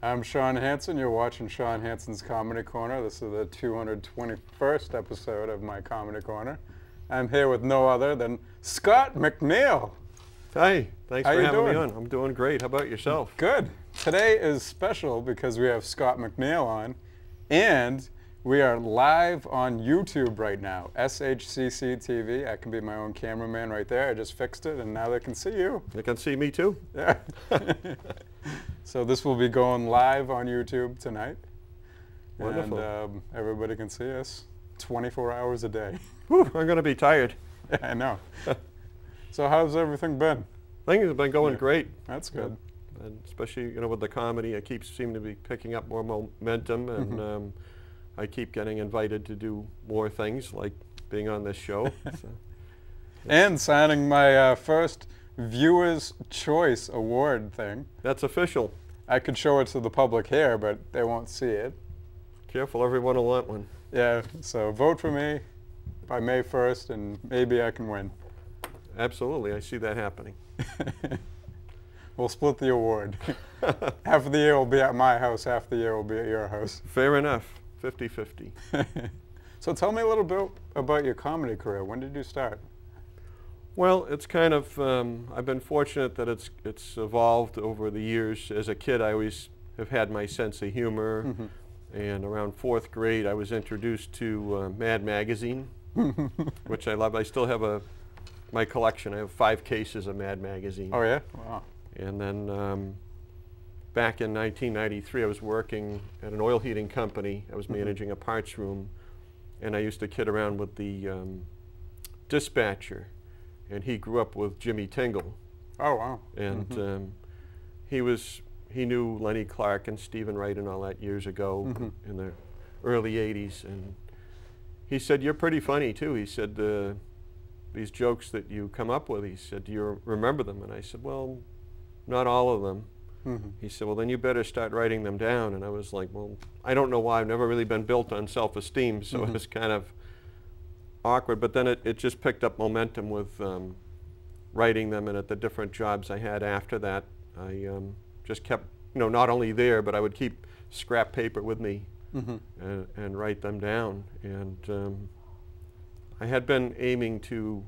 I'm Shawn Hansen. You're watching Shawn Hansen's Comedy Corner. This is the 221st episode of my Comedy Corner. I'm here with no other than Scott MacNeil. Hi, thanks for having me doing? on. I'm doing great. How about yourself? Good. Today is special because we have Scott MacNeil on, and we are live on YouTube right now. SHCC TV. I can be my own cameraman right there. I just fixed it, and now they can see you. They can see me too? Yeah. So this will be going live on YouTube tonight. Wonderful. And everybody can see us 24 hours a day. Whew, I'm going to be tired. Yeah, I know. So how's everything been? Things have been going great. That's good. And especially, with the comedy, it keeps seeming to be picking up more momentum, and I keep getting invited to do more things, like being on this show. So. And signing my first Viewer's Choice Award thing. That's official. I could show it to the public here, but they won't see it. Careful, everyone will want one. Yeah, so vote for me by May 1st, and maybe I can win. Absolutely, I see that happening. We'll split the award. Half of the year will be at my house, half the year will be at your house. Fair enough, 50-50. So tell me a little bit about your comedy career. When did you start? Well, it's kind of, I've been fortunate that it's evolved over the years. As a kid, I always have had my sense of humor, and around 4th grade, I was introduced to Mad Magazine, which I love. I still have my collection. I have 5 cases of Mad Magazine. Oh yeah? Wow. And then back in 1993, I was working at an oil heating company. I was managing a parts room, and I used to kid around with the dispatcher. And he grew up with Jimmy Tingle. Oh, wow. And he knew Lenny Clark and Stephen Wright and all that years ago in the early 80s. And he said, "You're pretty funny, too." He said, "These jokes that you come up with," he said, "do you remember them?" And I said, "Well, not all of them." He said, "Well, then you better start writing them down." And I was like, well, I don't know why. I've never really been built on self-esteem, so it was kind of awkward, but then it just picked up momentum with writing them, and at the different jobs I had after that, I just kept, not only there, but I would keep scrap paper with me and write them down. And I had been aiming to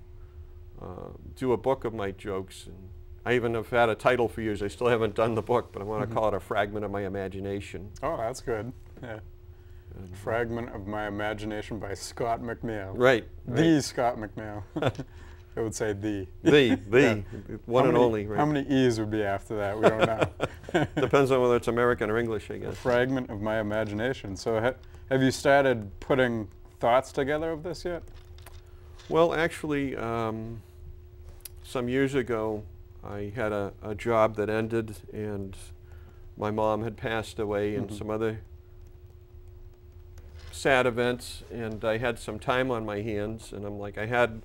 do a book of my jokes, and I even have had a title for years. I still haven't done the book, but I want to call it A Fragment of My Imagination. Oh, that's good. Yeah. Fragment of My Imagination by Scott MacNeil. Right. The Scott MacNeil. I would say the. The, one and only. Right. How many E's would be after that? We don't know. Depends on whether it's American or English, I guess. Fragment of My Imagination. So have you started putting thoughts together of this yet? Well, actually, some years ago, I had a job that ended, and my mom had passed away, and some other sad events, and I had some time on my hands, and I'm like, I had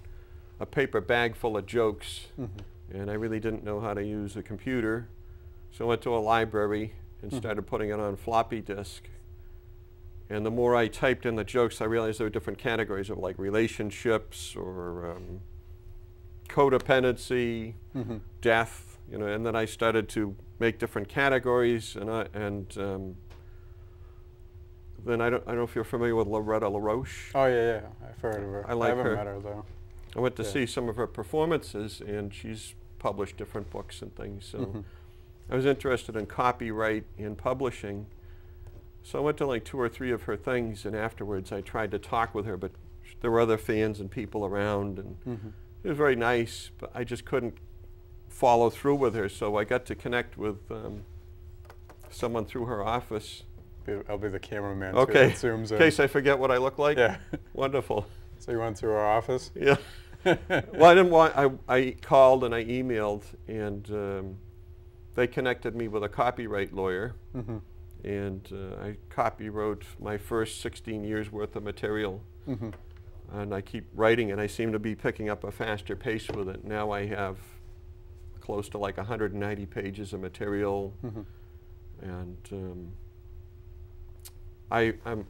a paper bag full of jokes, and I really didn't know how to use a computer, so I went to a library and started putting it on floppy disk. And the more I typed in the jokes, I realized there were different categories of like relationships or codependency, death, and then I started to make different categories, and then I don't know if you're familiar with Loretta LaRoche. Oh yeah, I've heard of her. I like haven't her. met her though. I went to see some of her performances, and she's published different books and things. So I was interested in copyright and publishing. So I went to like 2 or 3 of her things, and afterwards I tried to talk with her, but there were other fans and people around, and it was very nice, but I just couldn't follow through with her. So I got to connect with someone through her office. I'll be the cameraman. Okay, too, that zooms in case I forget what I look like. Yeah. Wonderful. So you went through our office? Yeah. Well, I didn't want. I called and I emailed, and they connected me with a copyright lawyer, and I copywrote my first 16 years worth of material, and I keep writing, and I seem to be picking up a faster pace with it. Now I have close to like 190 pages of material, and I'm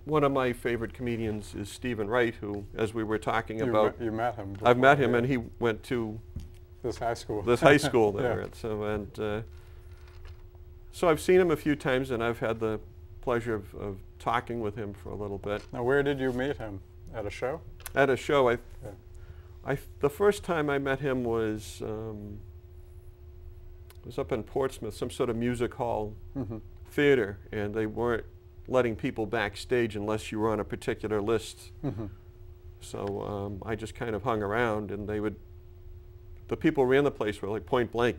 one of my favorite comedians is Stephen Wright, who, as we were talking about, you met him before, I've met him, and he went to this high school. This high school there. Yeah. So So I've seen him a few times, and I've had the pleasure of talking with him for a little bit. Now, where did you meet him? At a show? At a show. Yeah. The first time I met him was up in Portsmouth, some sort of music hall theater, and they weren't letting people backstage unless you were on a particular list. So I just kind of hung around, and the people who ran the place were like point blank,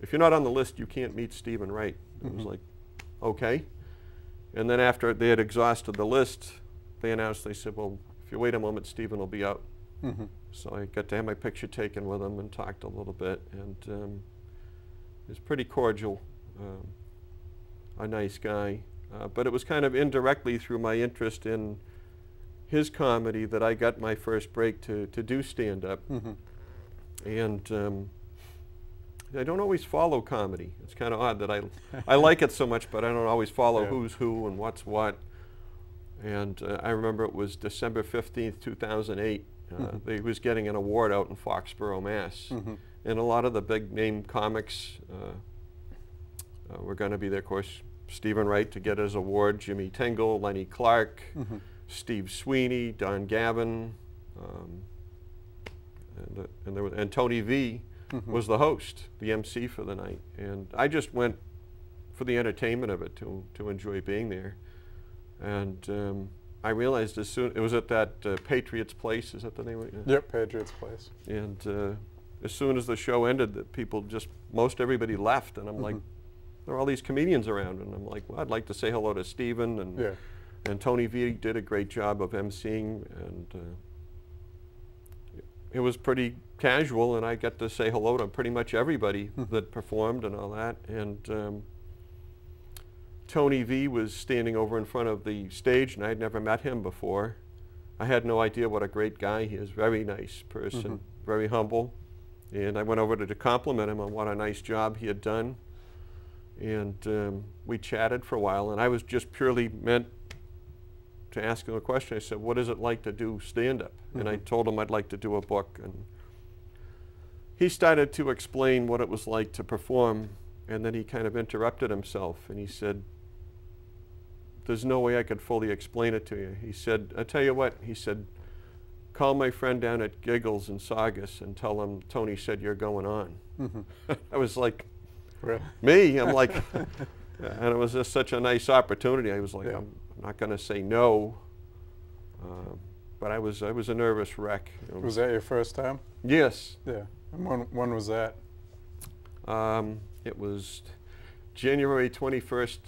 if you're not on the list, you can't meet Stephen Wright. It was like, okay. And then after they had exhausted the list, they announced, they said, well, if you wait a moment, Stephen will be out. So I got to have my picture taken with him and talked a little bit, and he was pretty cordial, a nice guy. But it was kind of indirectly through my interest in his comedy that I got my first break to do stand-up. And I don't always follow comedy. It's kind of odd that I like it so much, but I don't always follow who's who and what's what. And I remember it was December 15th, 2008. He was getting an award out in Foxborough, Mass. And a lot of the big name comics were going to be there. Of course, Stephen Wright to get his award, Jimmy Tingle, Lenny Clark, Steve Sweeney, Don Gavin, and Tony V was the host, the MC for the night. And I just went for the entertainment of it, to enjoy being there. And I realized as soon, it was at that Patriots Place, is that the name of it? Yep, Patriots Place. And as soon as the show ended, that people most everybody left, and I'm like, there are all these comedians around, and I'm like, well, I'd like to say hello to Stephen, and Tony V did a great job of emceeing, and it was pretty casual, and I got to say hello to pretty much everybody that performed and all that. And Tony V was standing over in front of the stage, and I had never met him before. I had no idea what a great guy he is. Very nice person, very humble. And I went over to compliment him on what a nice job he had done. And we chatted for a while, and I was just purely meant to ask him a question. I said, what is it like to do stand-up? And I told him I'd like to do a book. And he started to explain what it was like to perform, and then he kind of interrupted himself, and he said, there's no way I could fully explain it to you. He said, I tell you what, he said, call my friend down at Giggles in Saugus and tell him Tony said you're going on. I was like, really? Me? I'm like, and it was just such a nice opportunity. I was like, I'm not going to say no, but I was a nervous wreck. Was that your first time? Yes. Yeah. And when was that? It was January 21st,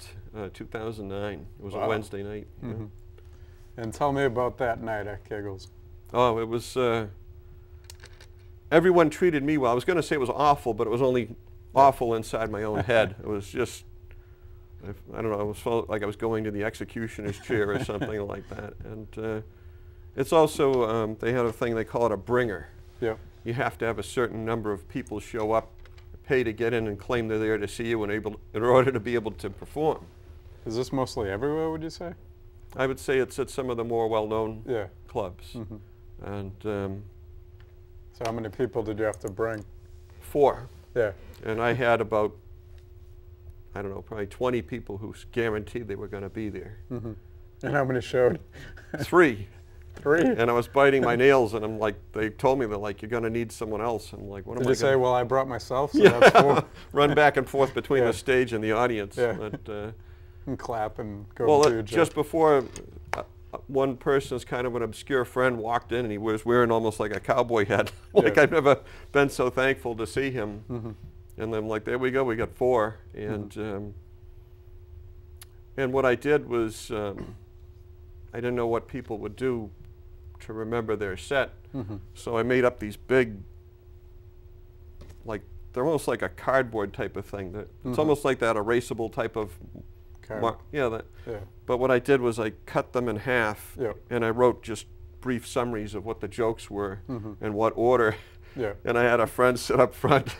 2009. It was a Wednesday night. And tell me about that night at Giggles. Oh, it was, everyone treated me well. I was going to say it was awful, but it was only awful inside my own head. It was just, I don't know, it felt like I was going to the executioner's chair or something like that. And it's also, they had a thing, they call it a bringer. Yep. You have to have a certain number of people show up, pay to get in and claim they're there to see you in order to be able to perform. Is this mostly everywhere, would you say? I would say it's at some of the more well-known clubs. And so how many people did you have to bring? 4. Yeah. And I had about, I don't know, probably 20 people who guaranteed they were going to be there. And how many showed? 3. 3? And I was biting my nails, and I'm like, they told me, they're like, you're going to need someone else. I'm like, what am I Did you say, well, I brought myself, so yeah. that's 4? Run back and forth between the stage and the audience. But, and clap and go well, do your job. Just before, one person's kind of an obscure friend walked in, and he was wearing almost like a cowboy hat. Like I've never been so thankful to see him. And I'm like, there we go, we got 4. And and what I did was, I didn't know what people would do to remember their set. So I made up these big, like, they're almost like a cardboard type of thing. It's almost like that erasable type of But what I did was I cut them in half, and I wrote just brief summaries of what the jokes were and what order. And I had a friend sit up front.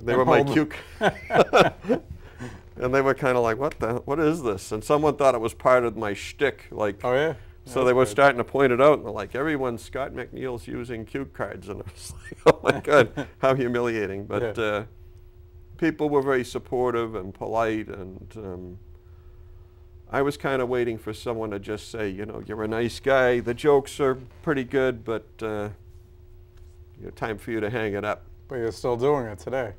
They were my cue, and they were kind of like, what is this? And someone thought it was part of my shtick, like. Oh yeah. So they were starting to point it out, and they're like, everyone, Scott MacNeil's using cue cards, and I was like, oh my God, how humiliating. But people were very supportive and polite, and I was kind of waiting for someone to just say, you know, you're a nice guy, the jokes are pretty good, but time for you to hang it up. But you're still doing it today.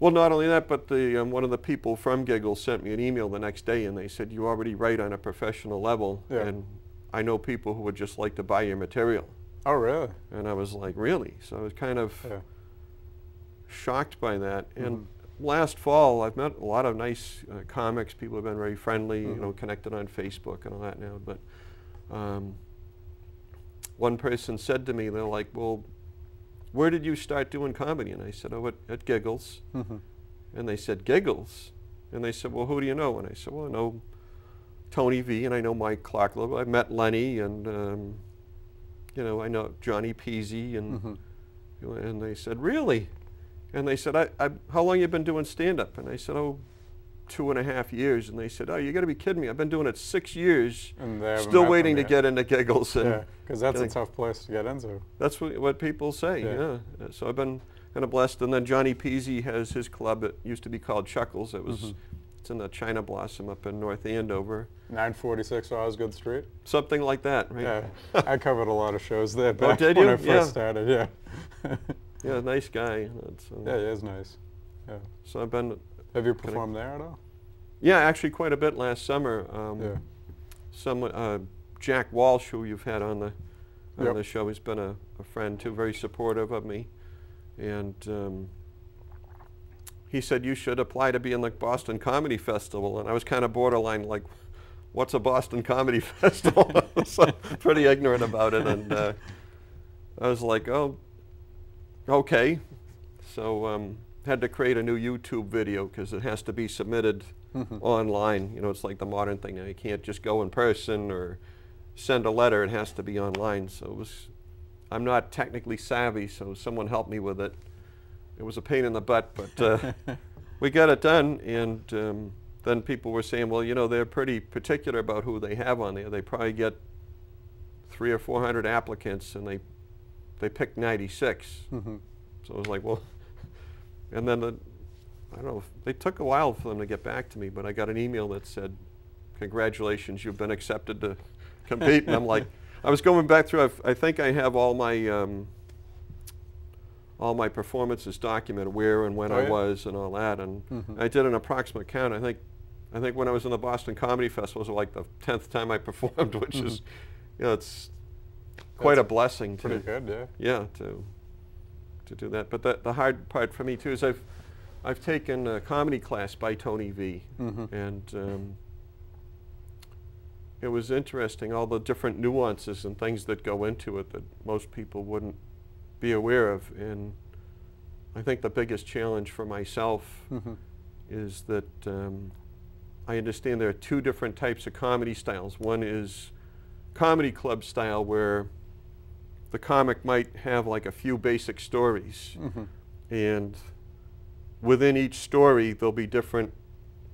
Well, not only that, but one of the people from Giggles sent me an email the next day, and they said, you already write on a professional level, yeah. and I know people who would just like to buy your material. Oh, really? And I was like, really? So I was kind of shocked by that. And last fall, I've met a lot of nice comics. People have been very friendly, you know, connected on Facebook and all that now. But one person said to me, they're like, well, where did you start doing comedy? And I said, oh, at Giggles. And they said, Giggles? And they said, well, who do you know? And I said, well, I know Tony V, and I know Mike Clark a little bit. I met Lenny, and you know, I know Johnny Peasy, and and they said, really? And they said, how long you been doing stand-up? And I said, oh, 2.5 years. And they said, oh, you got to be kidding me. I've been doing it 6 years, and still waiting to get into Giggles. And yeah, because that's a tough place to get into. That's what people say, yeah. So I've been kind of blessed. And then Johnny Peasy has his club. It used to be called Chuckles. It was, it's in the China Blossom up in North Andover. 946 Osgood Street? Something like that, right? Yeah, I covered a lot of shows there back did when you? I first started, yeah. Yeah, nice guy. Yeah, he is nice. Yeah. So I've been. Have you performed there at all? Yeah, actually quite a bit last summer. Jack Walsh, who you've had on the show, he's been a friend too, very supportive of me, and he said you should apply to be in the Boston Comedy Festival, and I was kind of borderline like, what's a Boston Comedy Festival? So pretty ignorant about it, and I was like, oh, okay. So had to create a new YouTube video because it has to be submitted online. You know, it's like the modern thing now. You can't just go in person or send a letter. It has to be online. So it was, I'm not technically savvy, so someone helped me with it. It was a pain in the butt, but we got it done. And then people were saying, well, you know, they're pretty particular about who they have on there. They probably get 300 or 400 applicants, and they picked 96. So I was like, well, and then I don't know, they took a while for them to get back to me, but I got an email that said, congratulations, you've been accepted to compete. And I'm like, I was going back through, I think I have all my performances documented, where and when I was and all that. And I did an approximate count. I think when I was in the Boston Comedy Festival, it was like the 10th time I performed, which is, you know, it's quite a blessing. Pretty good, yeah. Yeah, to do that. But the hard part for me too is I've taken a comedy class by Tony V, and it was interesting, all the different nuances and things that go into it that most people wouldn't be aware of. And I think the biggest challenge for myself is that I understand there are two different types of comedy styles. One is comedy club style, where the comic might have like a few basic stories, and within each story there'll be different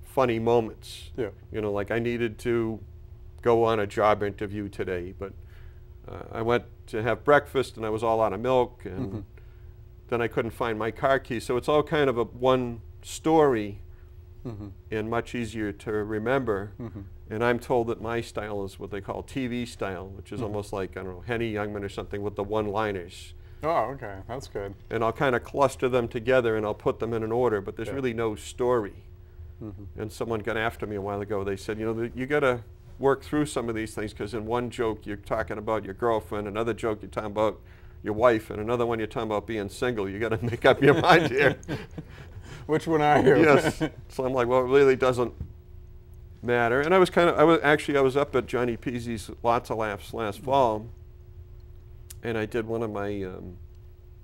funny moments. Yeah. You know, like I needed to go on a job interview today, but I went to have breakfast and I was all out of milk, and then I couldn't find my car keys. So it's all kind of a one story, and much easier to remember. And I'm told that my style is what they call TV style, which is almost like, I don't know, Henny Youngman or something with the one-liners. Oh, okay, that's good. And I'll kind of cluster them together and I'll put them in an order, but there's really no story. And someone got after me a while ago. They said, you know, you got to work through some of these things, because in one joke you're talking about your girlfriend, another joke you're talking about your wife, and another one you're talking about being single. You got to make up your mind here. Which one are you? Yes. So I'm like, well, it really doesn't matter. And I was up at Johnny Peasy's Lots of Laughs last fall, and I did one of my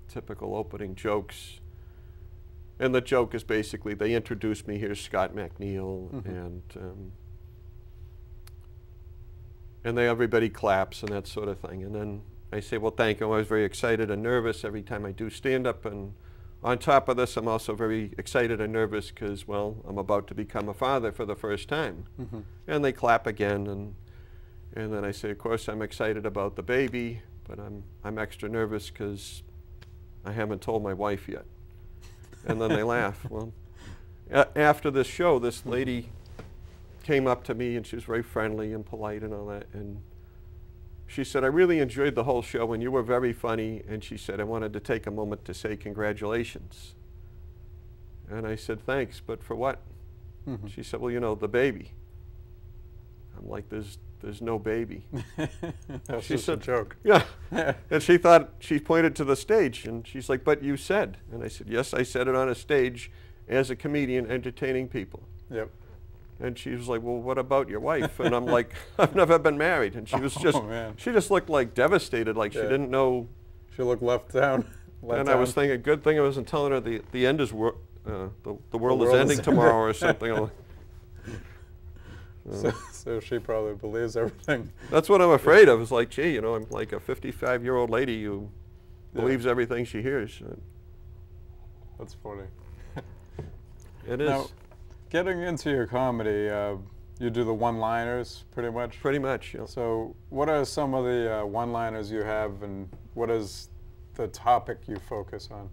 typical opening jokes. And the joke is basically, they introduced me, here's Scott MacNeil, and everybody claps and that sort of thing. And then I say, well, thank you. I was very excited and nervous every time I do stand-up. And on top of this, I'm also very excited and nervous because, well, I'm about to become a father for the first time. And they clap again. And then I say, of course, I'm excited about the baby, but I'm extra nervous because I haven't told my wife yet. And then they laugh. Well, after this show, this lady came up to me, and she was very friendly and polite and all that, and she said, I really enjoyed the whole show, and you were very funny, and she said, I wanted to take a moment to say congratulations. And I said, thanks, but for what? She said, well, you know, the baby. I'm like, there's no baby. That's she just said, a joke. Yeah. And she thought, she pointed to the stage, and she's like, but you said. And I said, yes, I said it on a stage as a comedian entertaining people. Yep. And she was like, well, what about your wife? And I'm like, I've never been married. And she was just, she just looked like devastated, like she didn't know. She looked left down. And I was thinking, good thing I wasn't telling her the end is, the world is ending tomorrow or something. So she probably believes everything. That's what I'm afraid of. It's like, gee, you know, I'm like a 55-year-old lady who believes everything she hears. That's funny. It is. Now, getting into your comedy, you do the one-liners pretty much? Pretty much, yeah. So what are some of the one-liners you have, and what is the topic you focus on?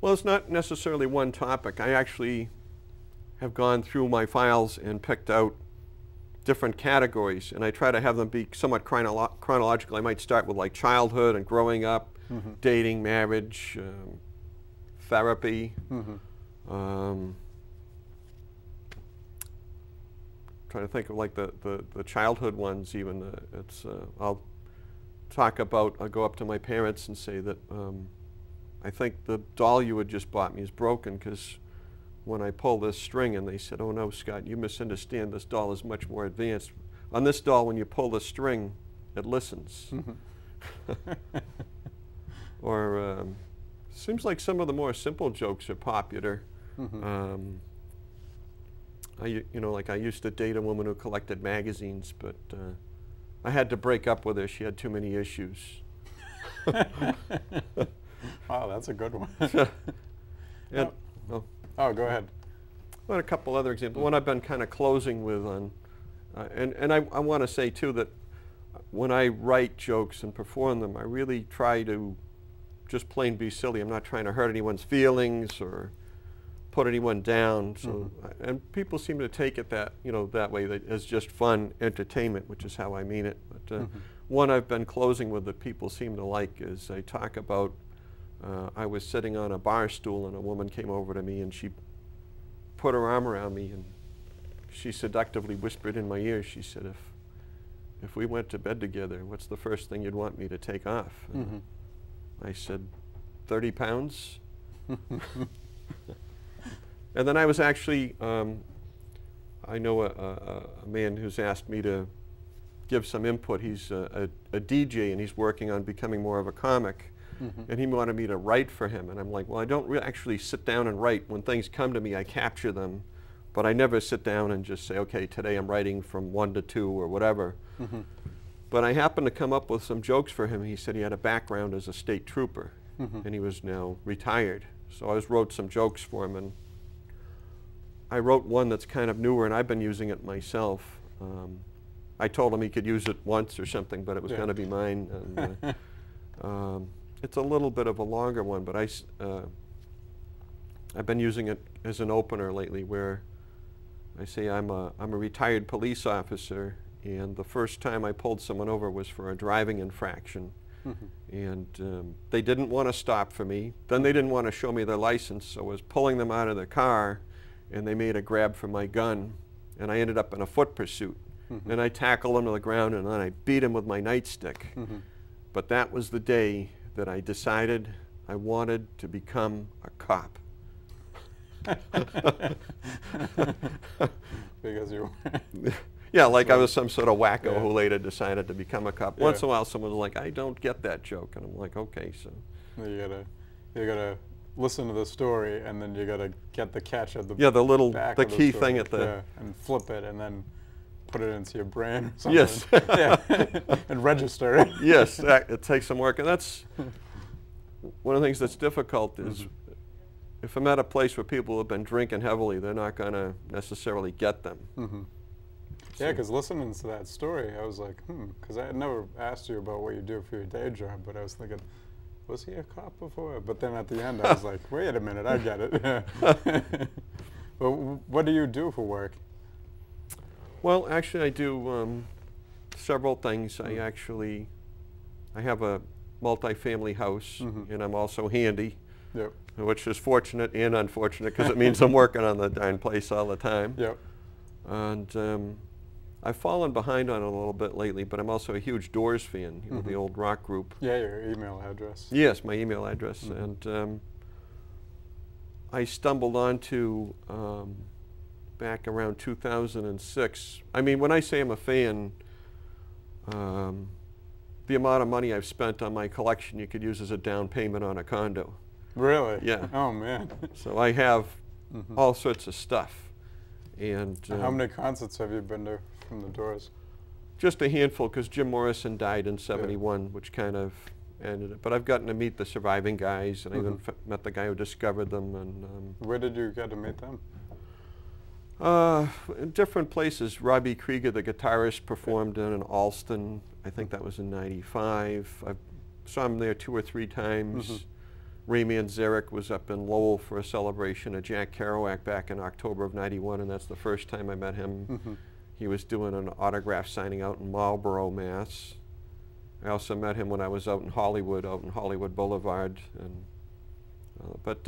Well, it's not necessarily one topic. I actually have gone through my files and picked out different categories, and I try to have them be somewhat chronological. I might start with like childhood and growing up, dating, marriage, therapy. Trying to think of like the childhood ones even. I'll talk about, I'll go up to my parents and say that I think the doll you had just bought me is broken because when I pull this string, and they said, oh no, Scott, you misunderstand, this doll is much more advanced. On this doll, when you pull the string, it listens. Or seems like some of the more simple jokes are popular. You know, like I used to date a woman who collected magazines, but I had to break up with her. She had too many issues. Wow, that's a good one. And, oh, go ahead. Well, a couple other examples. One I've been kind of closing with on, and I want to say too that when I write jokes and perform them, I really try to just plain be silly. I'm not trying to hurt anyone's feelings or put anyone down. So, and people seem to take it that, you know, that way, that as just fun entertainment, which is how I mean it. But one I've been closing with that people seem to like is I talk about, I was sitting on a bar stool and a woman came over to me and she put her arm around me and she seductively whispered in my ear, she said, if we went to bed together, what's the first thing you'd want me to take off? And I said, 30 pounds? And then I was actually, I know a man who's asked me to give some input. He's a DJ and he's working on becoming more of a comic. And he wanted me to write for him. And I'm like, well, I don't actually sit down and write. When things come to me, I capture them. But I never sit down and just say, okay, today I'm writing from 1 to 2 or whatever. But I happened to come up with some jokes for him. He said he had a background as a state trooper. And he was now retired. So I wrote some jokes for him. And I wrote one that's kind of newer, and I've been using it myself. I told him he could use it once or something, but it was going to be mine. And, it's a little bit of a longer one, but I've been using it as an opener lately, where I say I'm a retired police officer, and the first time I pulled someone over was for a driving infraction. And they didn't want to stop for me. Then they didn't want to show me their license, so I was pulling them out of the car, and they made a grab for my gun, and I ended up in a foot pursuit. And I tackled them to the ground, and then I beat him with my nightstick. But that was the day that I decided I wanted to become a cop. Because you yeah, like I was some sort of wacko who later decided to become a cop. Once in a while someone was like, I don't get that joke. And I'm like, okay, so. You gotta listen to the story, and then you gotta get the catch at the the key thing at the and flip it, and then put it into your brain or something. Yes. And register it. Yes, it takes some work, and that's one of the things that's difficult is if I'm at a place where people have been drinking heavily, they're not going to necessarily get them. Yeah, because listening to that story, I was like, because I had never asked you about what you do for your day job, but I was thinking, was he a cop before? But then at the end, I was like, wait a minute, I get it. But what do you do for work? Well, actually, I do several things. I have a multi-family house, and I'm also handy, Yep. which is fortunate and unfortunate because it means I'm working on the darn place all the time. Yep. And I've fallen behind on it a little bit lately, but I'm also a huge Doors fan, you know, the old rock group. Yeah, your email address. Yes, my email address. And I stumbled onto, back around 2006, I mean, when I say I'm a fan, the amount of money I've spent on my collection you could use as a down payment on a condo. Really? Yeah. Oh, man. So I have all sorts of stuff. And how many concerts have you been to from the Doors? Just a handful, because Jim Morrison died in '71, which kind of ended it. But I've gotten to meet the surviving guys, and I even met the guy who discovered them. And where did you get to meet them? In different places. Robbie Krieger, the guitarist, performed in Alston. I think that was in '95. I saw him there 2 or 3 times. Ray Manzarek was up in Lowell for a celebration of Jack Kerouac back in October of '91, and that's the first time I met him. He was doing an autograph signing out in Marlborough, Mass. I also met him when I was out in Hollywood Boulevard. And but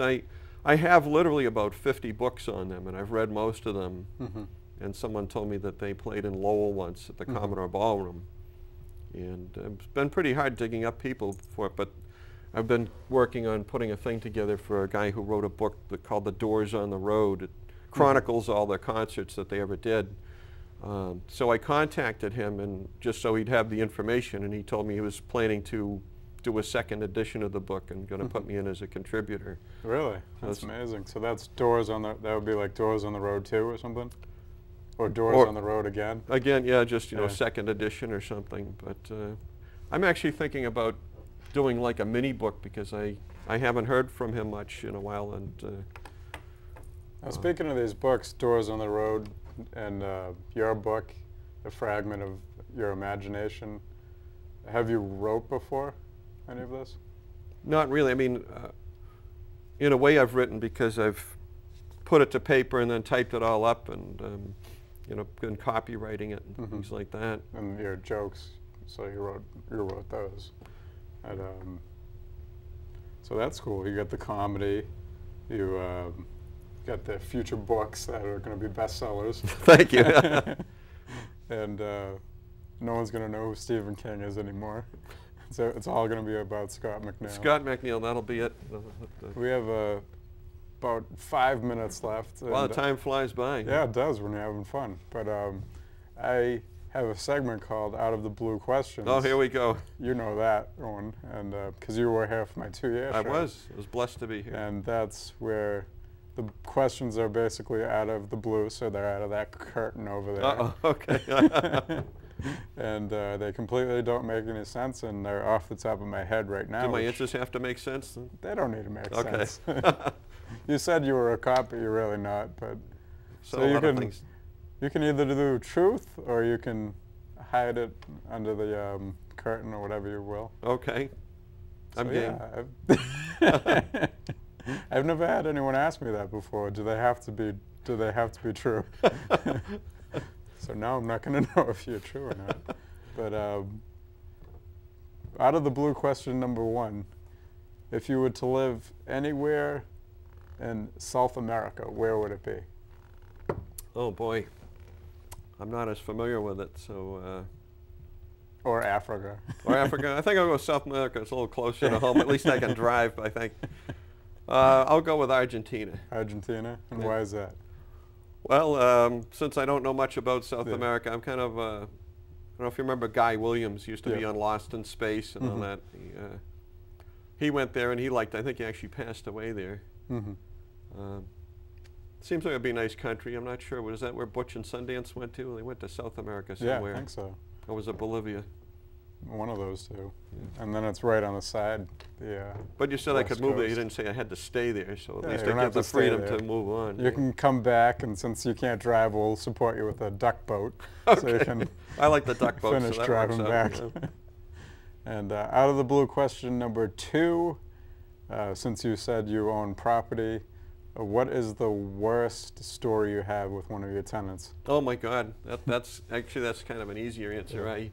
I have literally about 50 books on them, and I've read most of them. And someone told me that they played in Lowell once at the Commodore Ballroom. And it's been pretty hard digging up people for it, but I've been working on putting a thing together for a guy who wrote a book called The Doors on the Road. It chronicles all their concerts that they ever did. So I contacted him, and just so he'd have the information, and he told me he was planning to do a second edition of the book and going to put me in as a contributor. Really? That's amazing. So that's Doors on the, that would be like Doors on the Road 2 or something? Or Doors on the Road again? Again, yeah, just, you know, second edition or something. But I'm actually thinking about doing like a mini book, because I haven't heard from him much in a while. And now, speaking of these books, Doors on the Road, and your book, A Fragment of Your Imagination, have you wrote before any of this? Not really. I mean, in a way I've written, because I've put it to paper and then typed it all up, and you know, been copywriting it and things like that. And your jokes, so you wrote those. And, so that's cool. You got the comedy, you got the future books that are going to be bestsellers. Thank you. And no one's going to know who Stephen King is anymore. So it's all going to be about Scott MacNeil. Scott MacNeil, that'll be it. We have about 5 minutes left. Well, time flies by. Yeah, it does when you're having fun. But I have a segment called Out of the Blue Questions. Oh, here we go. You know that one, and because you were here for my 2-year show. I was blessed to be here. And that's where the questions are basically out of the blue, so they're out of that curtain over there. Uh-oh, okay. And they completely don't make any sense, and they're off the top of my head right now. Do my answers have to make sense? They don't need to make sense. Okay. You said you were a cop, but you're really not. But so you can you can either do truth, or you can hide it under the curtain, or whatever you will. Okay. I'm game. Yeah, I've never had anyone ask me that before. Do they have to be true? So now I'm not going to know if you're true or not. But out of the blue, question number 1: if you were to live anywhere in South America, where would it be? Oh boy, I'm not as familiar with it, so. Or Africa. Or Africa. I think I'll go South America. It's a little closer to home. At least I can drive, I think. I'll go with Argentina. Argentina? And why is that? Well, since I don't know much about South America, I'm kind of, I don't know if you remember Guy Williams, used to be on Lost in Space and all that. He went there and he liked, I think he actually passed away there. Seems like it'd be a nice country. I'm not sure. Was that where Butch and Sundance went to? They went to South America somewhere. Yeah, I think so. Or was it Bolivia? One of those two. And then it's right on the side. But you said I could move there. You didn't say I had to stay there, so at least I have get the to freedom to move on. You can come back, and since you can't drive, we'll support you with a duck boat. Okay. So you can I like the duck boat, finish so that driving works back. out, And out of the blue, question number 2, since you said you own property, what is the worst story you have with one of your tenants? Oh my God, that's kind of an easier answer. I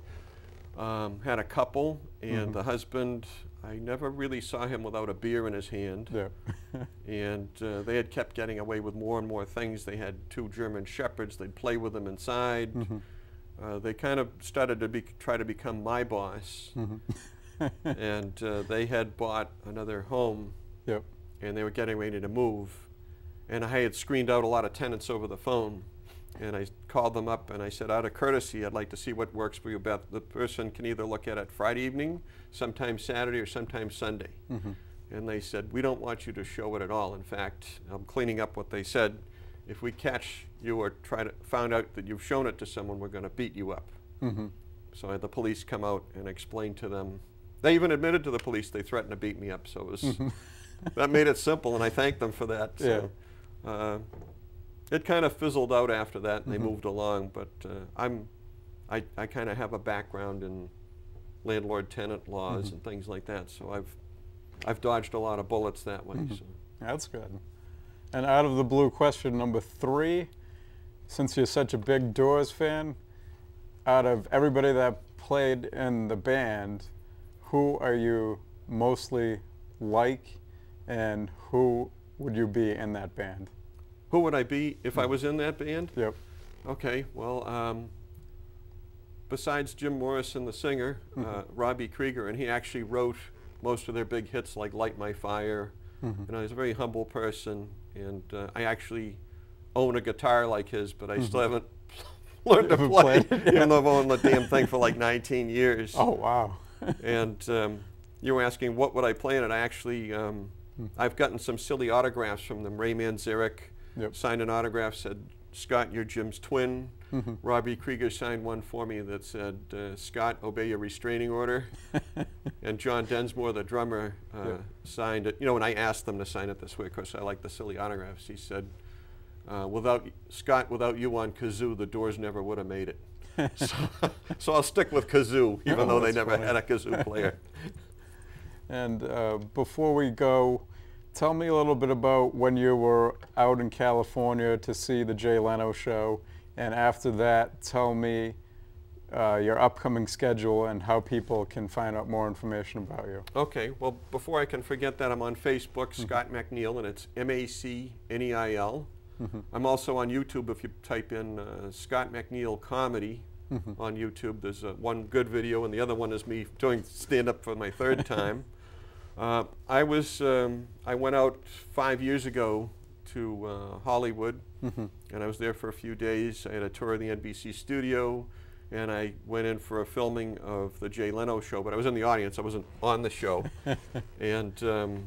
had a couple, and the husband, I never really saw him without a beer in his hand. Yeah. And they had kept getting away with more and more things. They had 2 German Shepherds. They'd play with them inside. They kind of started to try to become my boss. And they had bought another home. Yep. And they were getting ready to move. And I had screened out a lot of tenants over the phone. And I called them up and I said, out of courtesy, I'd like to see what works for you. Beth. The person can either look at it Friday evening, sometime Saturday, or sometime Sunday. And they said, we don't want you to show it at all. In fact, I'm cleaning up what they said. If we catch you or found out that you've shown it to someone, we're going to beat you up. So I had the police come out and explain to them. They even admitted to the police they threatened to beat me up. So it was, that made it simple, and I thanked them for that. So, it kind of fizzled out after that, and they moved along. But I kind of have a background in landlord-tenant laws and things like that. So I've dodged a lot of bullets that way. So. That's good. And out of the blue, question number 3, since you're such a big Doors fan, out of everybody that played in the band, who are you mostly like, and who would you be in that band? Who would I be if I was in that band? Yep. Okay, well, besides Jim Morrison, the singer, Robbie Krieger, and he actually wrote most of their big hits like Light My Fire. And he's a very humble person, and I actually own a guitar like his, but I still haven't learned to play, even though I've owned the damn thing for like 19 years. Oh, wow. And you were asking what would I play in it. I actually, I've gotten some silly autographs from them. Ray Manzarek signed an autograph, said, Scott, you're Jim's twin. Robbie Krieger signed one for me that said, Scott, obey your restraining order. And John Densmore, the drummer, signed it. You know, when I asked them to sign it this way, of course, I like the silly autographs. He said, Scott, without you on kazoo, the Doors never would have made it. So I'll stick with kazoo, even though they never had a kazoo player. And before we go, tell me a little bit about when you were out in California to see the Jay Leno show, and after that, tell me your upcoming schedule and how people can find out more information about you. Okay, well, before I can forget that, I'm on Facebook, Scott MacNeil, and it's MacNeil. I'm also on YouTube. If you type in Scott MacNeil Comedy on YouTube, there's one good video, and the other one is me doing stand-up for my 3rd time. I went out 5 years ago to Hollywood, and I was there for a few days. I had a tour of the NBC studio, and I went in for a filming of the Jay Leno show, but I was in the audience. I wasn't on the show. And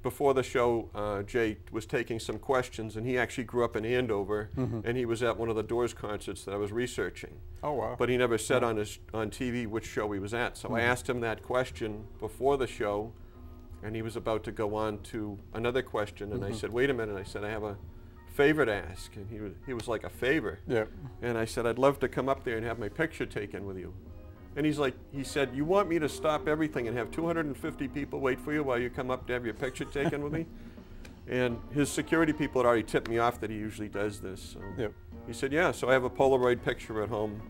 before the show, Jay was taking some questions, and he actually grew up in Andover, and he was at one of the Doors concerts that I was researching. Oh, wow. But he never said on TV which show he was at. So I asked him that question before the show, and he was about to go on to another question, and I said, wait a minute. I said, I have a favor to ask. And he was like, a favor? Yeah. And I said, I'd love to come up there and have my picture taken with you. And he said, you want me to stop everything and have 250 people wait for you while you come up to have your picture taken with me? And his security people had already tipped me off that he usually does this. So he said, yeah, so I have a Polaroid picture at home.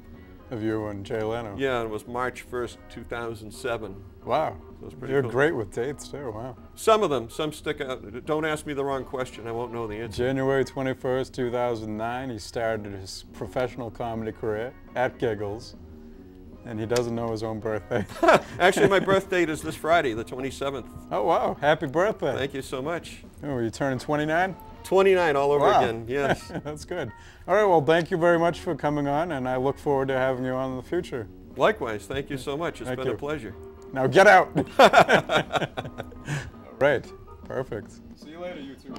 Of you and Jay Leno? Yeah, and it was March 1st, 2007. Wow. So you're cool. Great with dates, too. Wow. Some of them. Some stick out. Don't ask me the wrong question. I won't know the answer. January 21st, 2009, he started his professional comedy career at Giggles. And he doesn't know his own birthday. Actually, my birth date is this Friday, the 27th. Oh, wow. Happy birthday. Thank you so much. Oh, are you turning 29? 29 all over again, yes. That's good. All right, well, thank you very much for coming on, and I look forward to having you on in the future. Likewise. Thank you so much. It's been a pleasure. Now get out. All right. Perfect. See you later, you two.